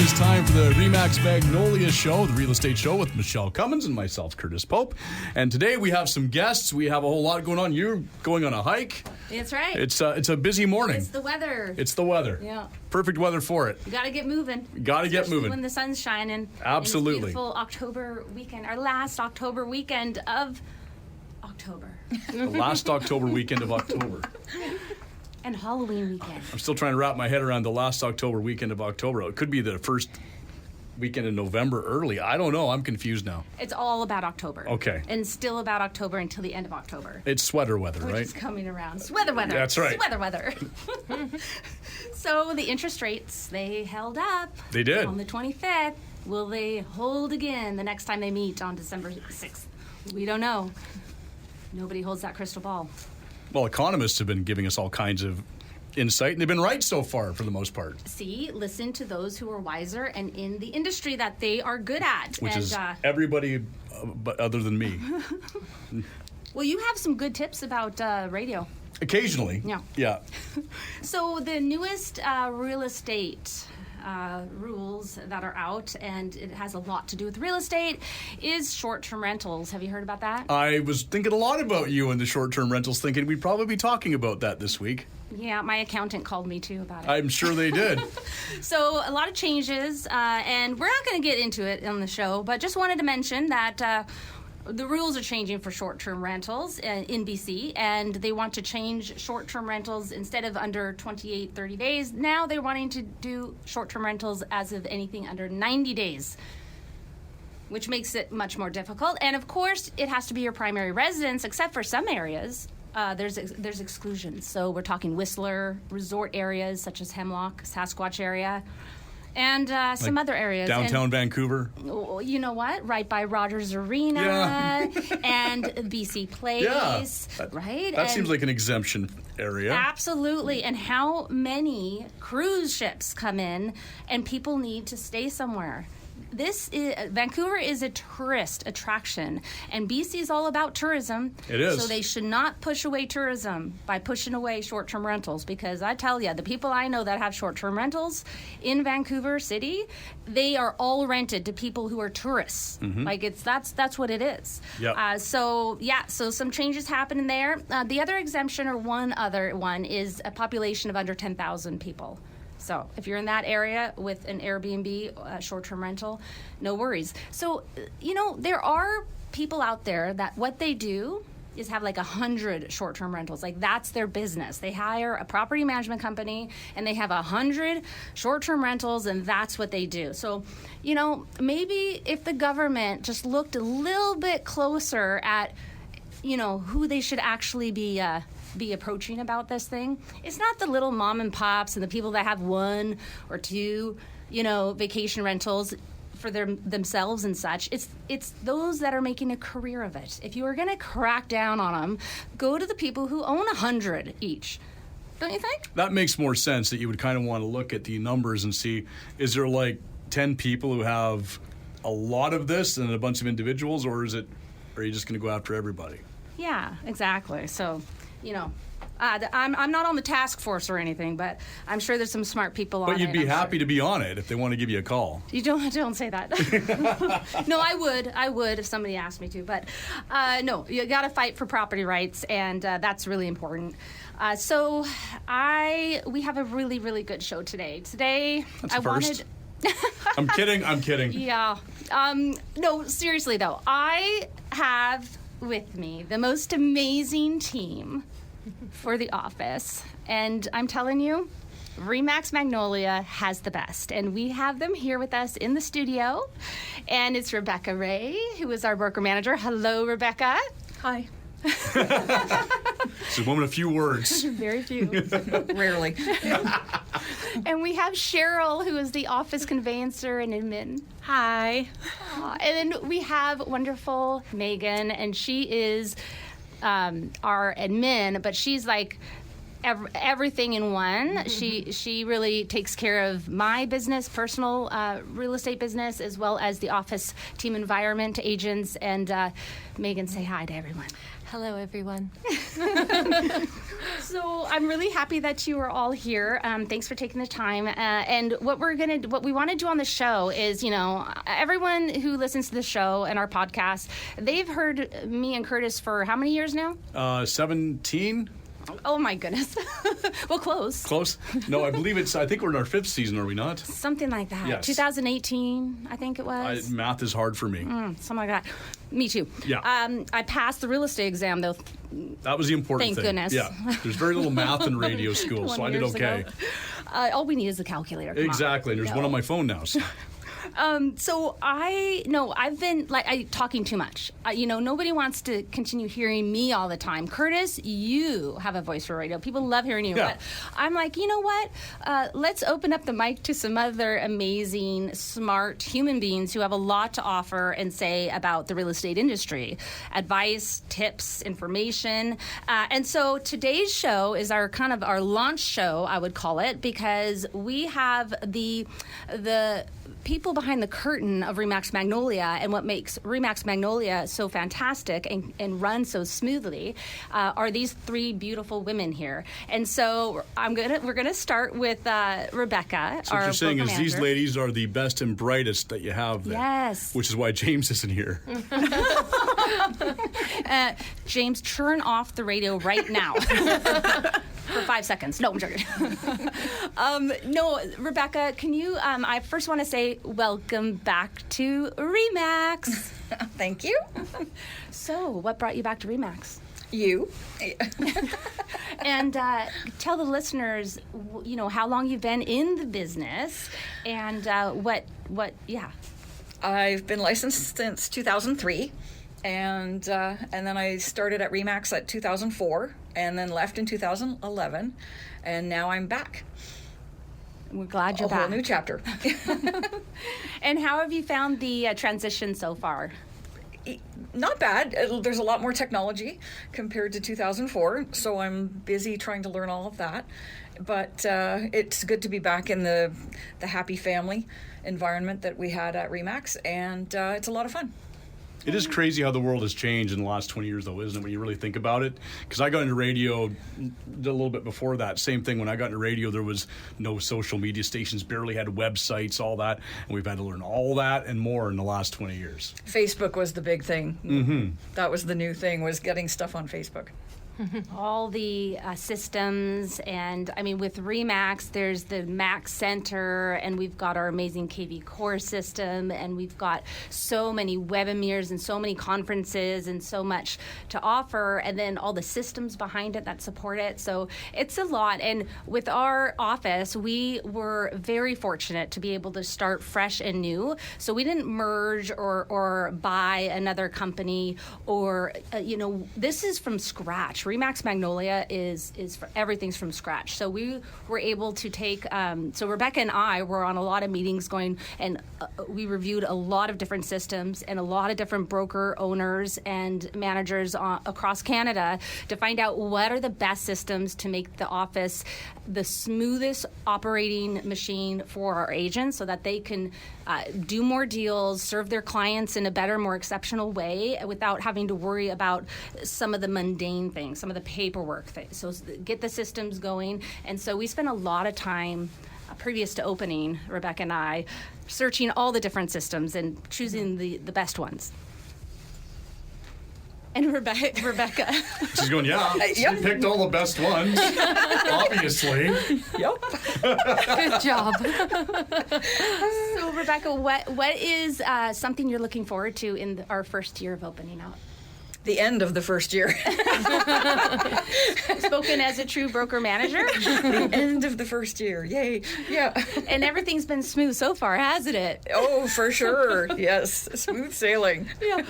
is time for the RE/MAX Magnolia Show, the real estate show with Michelle Cummins and myself, Curtis Pope. And today we have some guests. We have a whole lot going on. You're going on a hike. That's right. It's a busy morning. It's the weather. It's the weather. Yeah. Perfect weather for it. You got to get moving. When the sun's shining. Absolutely. And it's beautiful October weekend, our last October weekend of October. The last October weekend of October. And Halloween weekend. I'm still trying to wrap my head around the last October weekend of October. It could be the first weekend in November early. I don't know. I'm confused now. It's all about October. Okay. And still about October until the end of October. It's sweater weather, Which right? is coming around. Sweater weather. That's right. Sweater weather. So the interest rates, they held up. They did. On the 25th. Will they hold again the next time they meet on December 6th? We don't know. Nobody holds that crystal ball. Well, economists have been giving us all kinds of insight, and they've been right so far for the most part. See, listen to those who are wiser and in the industry that they are good at. Which is everybody but other than me. Well, you have some good tips about radio. Occasionally. Yeah. So the newest real estate rules that are out, and it has a lot to do with real estate, is short-term rentals. Have you heard about that? I was thinking a lot about you and the short-term rentals, thinking we'd probably be talking about that this week. Yeah, my accountant called me too about it. I'm sure they did. So a lot of changes, and we're not going to get into it on the show, but just wanted to mention that the rules are changing for short-term rentals in BC, and they want to change short-term rentals instead of under 28, 30 days. Now they're wanting to do short-term rentals as of anything under 90 days, which makes it much more difficult. And of course, it has to be your primary residence, except for some areas. There's exclusions. So we're talking Whistler, resort areas such as Hemlock, Sasquatch area, and some other areas. Downtown Vancouver. You know what? Right by Rogers Arena and BC Place, right? That seems like an exemption area. Absolutely. And how many cruise ships come in and people need to stay somewhere? Vancouver is a tourist attraction, and BC is all about tourism. It is. So they should not push away tourism by pushing away short-term rentals, because I tell you, the people I know that have short-term rentals in Vancouver City, they are all rented to people who are tourists. Mm-hmm. Like that's what it is. Yep. So some changes happening there. The other exemption, or one other one, is a population of under 10,000 people. So if you're in that area with an Airbnb short-term rental, no worries. So, there are people out there that what they do is have like 100 short-term rentals. Like, that's their business. They hire a property management company and they have 100 short-term rentals, and that's what they do. So, maybe if the government just looked a little bit closer at, who they should actually be approaching about this thing. It's not the little mom and pops and the people that have one or two, vacation rentals for themselves and such. It's those that are making a career of it. If you are going to crack down on them, go to the people who own 100 each. Don't you think? That makes more sense, that you would kind of want to look at the numbers and see, is there like 10 people who have a lot of this and a bunch of individuals, or are you just going to go after everybody? Yeah, exactly. So, I'm not on the task force or anything, but I'm sure there's some smart people on it. But you'd be happy to be on it if they want to give you a call. You don't say that. No, I would if somebody asked me to. But no, you got to fight for property rights, and that's really important. So we have a really, really good show today. That's first. I'm kidding. Yeah. No, seriously though, I have with me the most amazing team for the office, and I'm telling you, RE/MAX Magnolia has the best, and we have them here with us in the studio, and it's Rebecca Ray, who is our broker manager. Hello, Rebecca. Hi. She's a woman of few words. Very few. Rarely. And we have Cheryl, who is the office conveyancer and admin. Hi. And then we have wonderful Megan, and she is our admin, but she's like everything in one. She really takes care of my business, personal real estate business, as well as the office team environment agents. And Megan, say hi to everyone. Hello, everyone. So I'm really happy that you are all here. Thanks for taking the time. And what we want to do on the show is, everyone who listens to the show and our podcast, they've heard me and Curtis for how many years now? 17. Oh my goodness. Well, close. Close? No, I believe I think we're in our 5th season, are we not? Something like that. Yes. 2018, I think it was. Math is hard for me. Something like that. Me too. Yeah. I passed the real estate exam, though. That was the important Thank thing. goodness. Yeah. There's very little math in radio school, so I did okay. All we need is a calculator. Come Exactly. on. There's one on my phone now. So. So I've been talking too much. Nobody wants to continue hearing me all the time. Curtis, you have a voice for radio. People love hearing you. Yeah. But I'm like, you know what? Let's open up the mic to some other amazing, smart human beings who have a lot to offer and say about the real estate industry. Advice, tips, information. And so today's show is our launch show, I would call it, because we have the people behind the curtain of RE/MAX Magnolia, and what makes RE/MAX Magnolia so fantastic and run so smoothly are these 3 beautiful women here. And so we're gonna start with Rebecca. So what you're saying is these ladies are the best and brightest that you have there. Yes. Which is why James isn't here. James, turn off the radio right now. For 5 seconds. No, I'm joking. No, Rebecca, can you, I first want to say welcome back to RE/MAX. Thank you. So, what brought you back to RE/MAX? You. And tell the listeners, how long you've been in the business and yeah. I've been licensed since 2003. And then I started at RE/MAX at 2004, and then left in 2011, and now I'm back. We're glad you're back. A whole new chapter. And how have you found the transition so far? Not bad. There's a lot more technology compared to 2004, so I'm busy trying to learn all of that. But it's good to be back in the happy family environment that we had at RE/MAX, and it's a lot of fun. It is crazy how the world has changed in the last 20 years, though, isn't it, when you really think about it? Because I got into radio a little bit before that. Same thing, when I got into radio, there was no social media stations, barely had websites, all that. And we've had to learn all that and more in the last 20 years. Facebook was the big thing. Mm-hmm. That was the new thing, was getting stuff on Facebook. All the systems, and with RE/MAX, there's the MAX Center, and we've got our amazing KV Core system, and we've got so many webinars and so many conferences and so much to offer, and then all the systems behind it that support it. So it's a lot. And with our office, we were very fortunate to be able to start fresh and new. So we didn't merge or buy another company, or this is from scratch. RE/MAX Magnolia is for everything's from scratch. So we were able to take. So Rebecca and I were on a lot of meetings going, and we reviewed a lot of different systems and a lot of different broker owners and managers across Canada to find out what are the best systems to make the office the smoothest operating machine for our agents, so that they can do more deals, serve their clients in a better, more exceptional way without having to worry about some of the mundane things, some of the paperwork things. So get the systems going. And so we spent a lot of time previous to opening, Rebecca and I, searching all the different systems and choosing the best ones. And Rebecca. She's going, yeah, Yep. you picked all the best ones, obviously. Yep. Good job. So, Rebecca, what is something you're looking forward to in our first year of opening out? The end of the first year. Spoken as a true broker manager. The end of the first year. Yay. Yeah. And everything's been smooth so far, hasn't it? Oh, for sure. Yes. Smooth sailing. Yeah.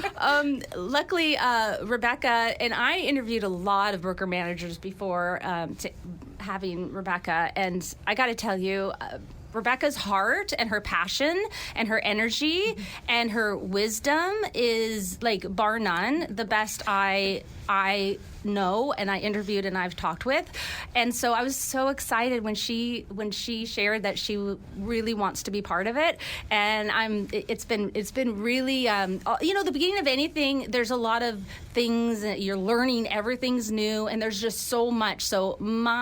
Luckily, Rebecca and I interviewed a lot of broker managers before having Rebecca, and I got to tell you, Rebecca's heart and her passion and her energy and her wisdom is, like, bar none, the best I I know and I interviewed and I've talked with. And so I was so excited when she shared that she really wants to be part of it. And it's been really, the beginning of anything, there's a lot of things that you're learning, everything's new, and there's just so much. So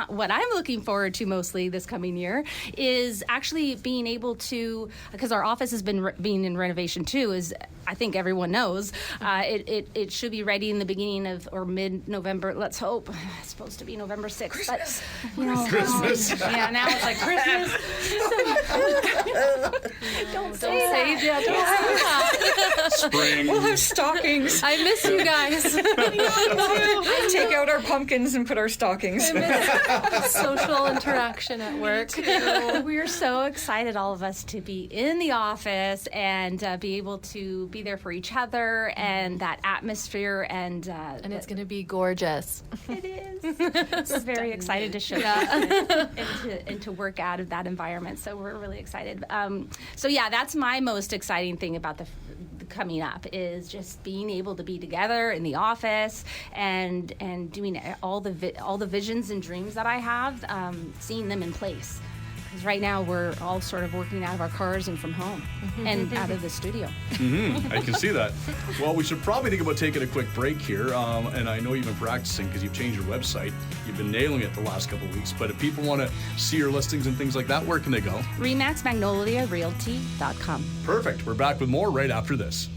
what I'm looking forward to mostly this coming year is actually being able to, because our office has been being in renovation too, as I think everyone knows, it should be ready in the beginning of, or mid-November, let's hope. It's supposed to be November 6th. Christmas. But, Christmas. Yeah, now it's like Christmas. Don't say that. Spring. We'll have stockings. I miss you guys. Take out our pumpkins and put our stockings. Social interaction at work. We're so excited, all of us, to be in the office and be able to be there for each other and that atmosphere. And it's going to be gorgeous. it is. We're very excited to show and to work out of that environment. So we're really excited. So yeah, that's my most exciting thing about the coming up is just being able to be together in the office and doing all the visions and dreams that I have, seeing them in place. Because right now we're all sort of working out of our cars and from home and out of the studio. I can see that. Well, we should probably think about taking a quick break here. And I know you've been practicing because you've changed your website. You've been nailing it the last couple of weeks. But if people want to see your listings and things like that, where can they go? RE/MAX Magnolia Realty.com. Perfect. We're back with more right after this.